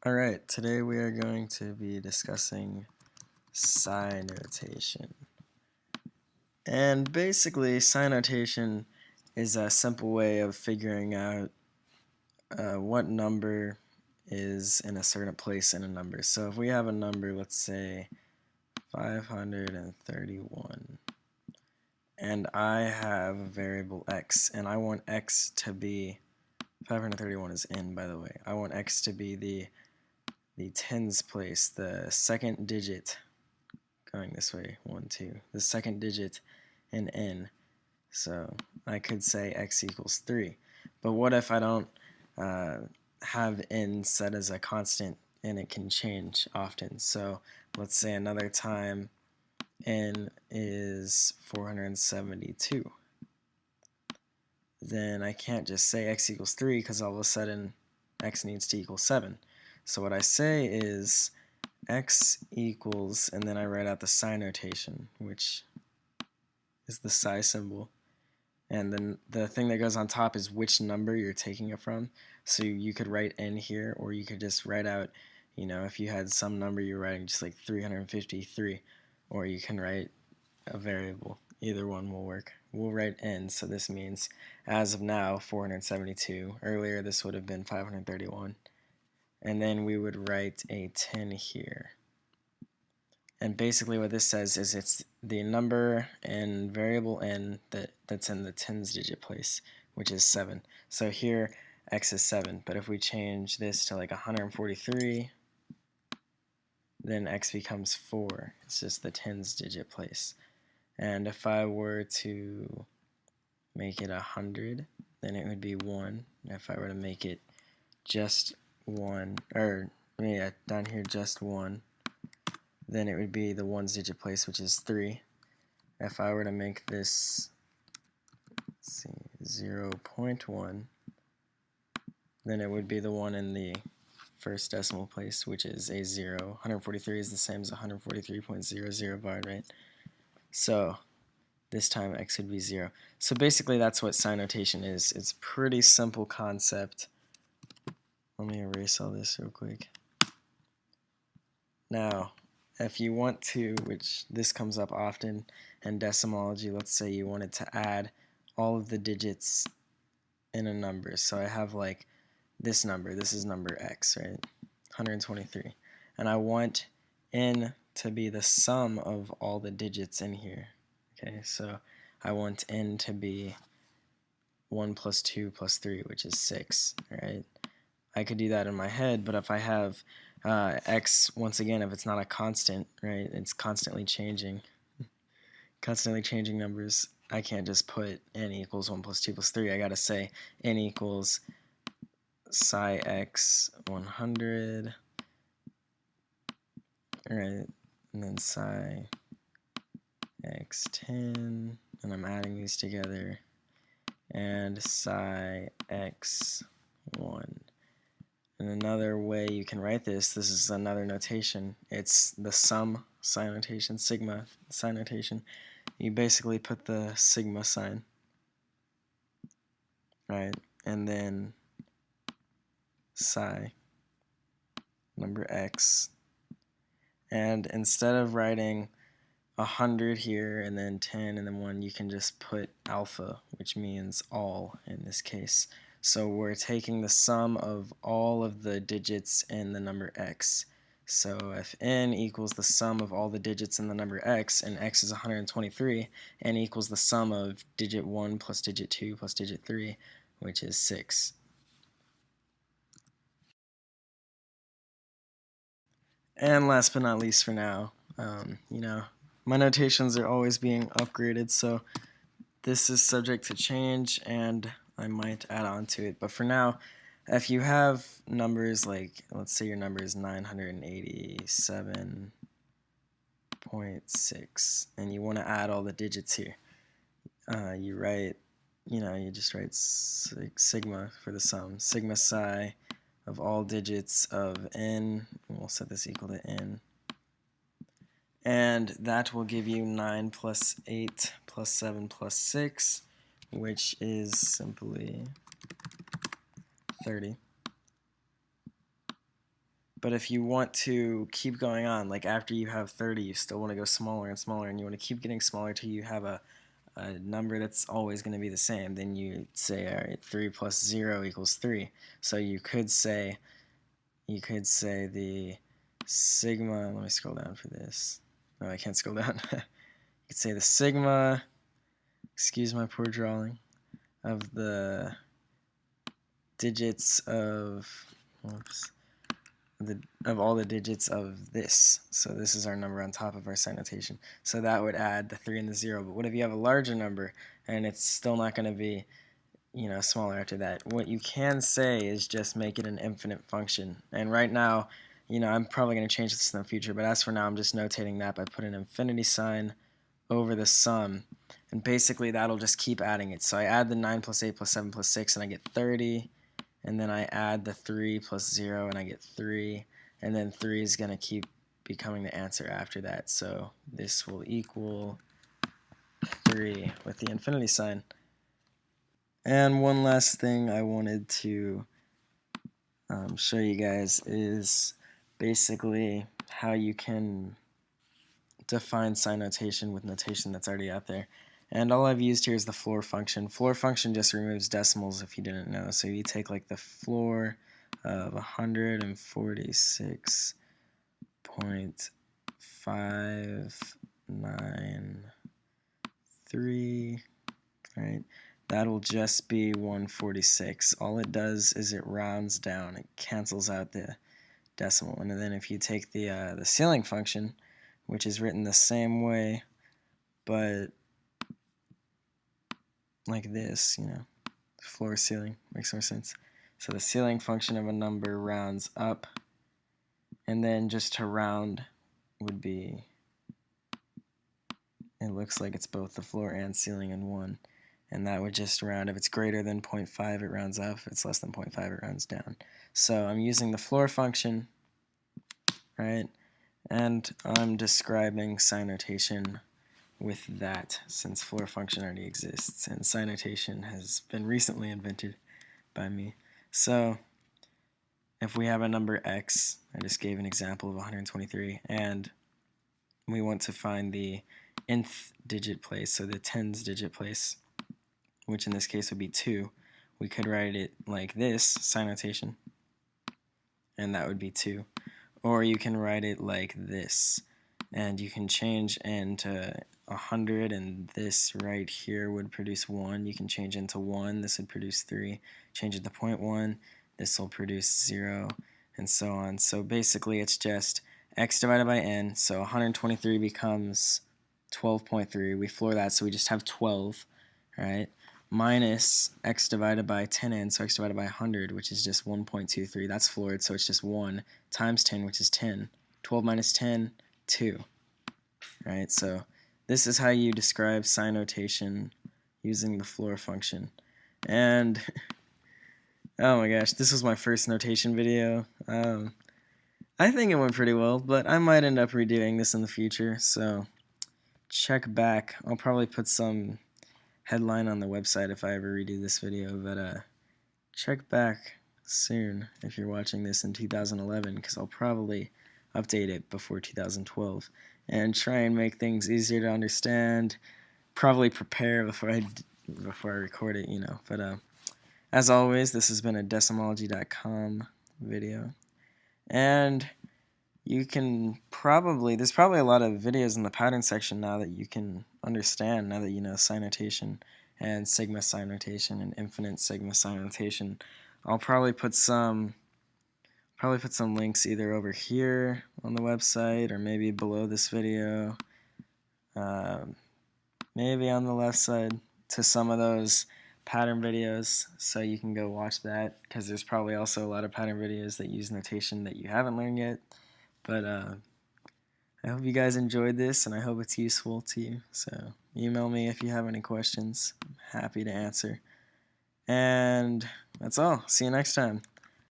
Alright, today we are going to be discussing psi notation. And basically, psi notation is a simple way of figuring out what number is in a certain place in a number. So if we have a number, let's say 531, and I have a variable x, and I want x to be, 531 is in, by the way, I want x to be the tens place, the second digit going this way, 1, 2, the second digit in n. So I could say x equals 3. But what if I don't have n set as a constant and it can change often? So let's say another time n is 472. Then I can't just say x equals 3 because all of a sudden x needs to equal 7. So what I say is x equals, and then I write out the psi notation, which is the psi symbol. And then the thing that goes on top is which number you're taking it from. So you could write n here, or you could just write out, if you had some number you're writing just like 353, or you can write a variable. Either one will work. We'll write n, so this means as of now 472. Earlier this would have been 531. And then we would write a 10 here. And basically what this says is it's the number and variable n that's in the tens digit place, which is 7. So here x is 7, but if we change this to like 143, then x becomes 4. It's just the tens digit place. And if I were to make it 100, then it would be 1. If I were to make it just 1, or yeah, down here just 1, then it would be the ones digit place, which is 3. If I were to make this, 0.1, then it would be the one in the first decimal place, which is a 0. 143 is the same as 143.00 baud, right? So this time x would be 0. So basically that's what psi notation is. It's a pretty simple concept. Let me erase all this real quick. Now, if you want to, which this comes up often in decimology, let's say you wanted to add all of the digits in a number. So I have like this number, this is number x, right? 123. And I want n to be the sum of all the digits in here. Okay, so I want n to be 1 plus 2 plus 3, which is 6, right? I could do that in my head, but if I have x, once again, if it's not a constant, right, it's constantly changing numbers, I can't just put n equals 1 plus 2 plus 3. I gotta say n equals psi x 100, right, and then psi x 10, and I'm adding these together, and psi x 1. And another way you can write this is another notation. It's the sum psi notation, sigma psi notation. You basically put the sigma sign, right? And then psi, number x. And instead of writing 100 here and then 10 and then 1, you can just put alpha, which means all in this case. So we're taking the sum of all of the digits in the number x. So if n equals the sum of all the digits in the number x, and x is 123, n equals the sum of digit 1 plus digit 2 plus digit 3, which is 6. And last but not least for now, my notations are always being upgraded, so this is subject to change, and I might add on to it. But for now, if you have numbers like, let's say your number is 987.6, and you want to add all the digits here, you write, you just write sigma for the sum, sigma psi of all digits of n, and we'll set this equal to n. And that will give you 9 plus 8 plus 7 plus 6, which is simply 30. But if you want to keep going on, like after you have 30, you still want to go smaller and smaller, and you want to keep getting smaller till you have a number that's always going to be the same, then you say, all right, 3 plus 0 equals 3. So you could say the sigma, let me scroll down for this. No, I can't scroll down. You could say the sigma, excuse my poor drawing, of the digits of, of all the digits of this. So this is our number on top of our psi notation. So that would add the 3 and the 0. But what if you have a larger number and it's still not going to be, smaller after that? What you can say is just make it an infinite function. And right now, I'm probably going to change this in the future, but as for now, I'm just notating that by putting an infinity sign over the sum. And basically, that'll just keep adding it. So I add the 9 plus 8 plus 7 plus 6, and I get 30. And then I add the 3 plus 0, and I get 3. And then 3 is going to keep becoming the answer after that. So this will equal 3 with the infinity sign. And one last thing I wanted to show you guys is basically how you can define psi notation with notation that's already out there. And all I've used here is the floor function. Floor function just removes decimals if you didn't know. So you take like the floor of 146.593, right? That'll just be 146. All it does is it rounds down. It cancels out the decimal. And then if you take the ceiling function, which is written the same way, but like this, floor ceiling makes more sense. So the ceiling function of a number rounds up, and then just to round would be, it looks like it's both the floor and ceiling in one, and that would just round. If it's greater than 0.5, it rounds up. If it's less than 0.5, it rounds down. So I'm using the floor function, right, and I'm describing psi notation with that, since floor function already exists, and psi notation has been recently invented by me. So if we have a number x, I just gave an example of 123, and we want to find the nth digit place, so the tens digit place, which in this case would be 2, we could write it like this, psi notation, and that would be 2. Or you can write it like this, and you can change into 100, and this right here would produce 1. You can change into 1, this would produce 3. Change it to 0.1, this will produce 0, and so on. So basically it's just x divided by n, so 123 becomes 12.3. We floor that, so we just have 12, right? Minus x divided by 10n, so x divided by 100, which is just 1.23. That's floored, so it's just 1 times 10, which is 10. 12 minus 10, 2. Right, so this is how you describe psi notation using the floor function. And oh my gosh, this was my first notation video. I think it went pretty well, but I might end up redoing this in the future, so check back. I'll probably put some headline on the website if I ever redo this video, but check back soon if you're watching this in 2011, because I'll probably update it before 2012 and try and make things easier to understand, probably prepare before I record it, but as always, this has been a Decimology.com video, and you can there's probably a lot of videos in the pattern section now that you can understand, now that you know psi notation and sigma psi notation and infinite sigma psi notation. I'll probably put some links either over here on the website or maybe below this video, maybe on the left side, to some of those pattern videos, so you can go watch that, because there's probably also a lot of pattern videos that use notation that you haven't learned yet. But I hope you guys enjoyed this, and I hope it's useful to you. So email me if you have any questions. I'm happy to answer. And that's all. See you next time.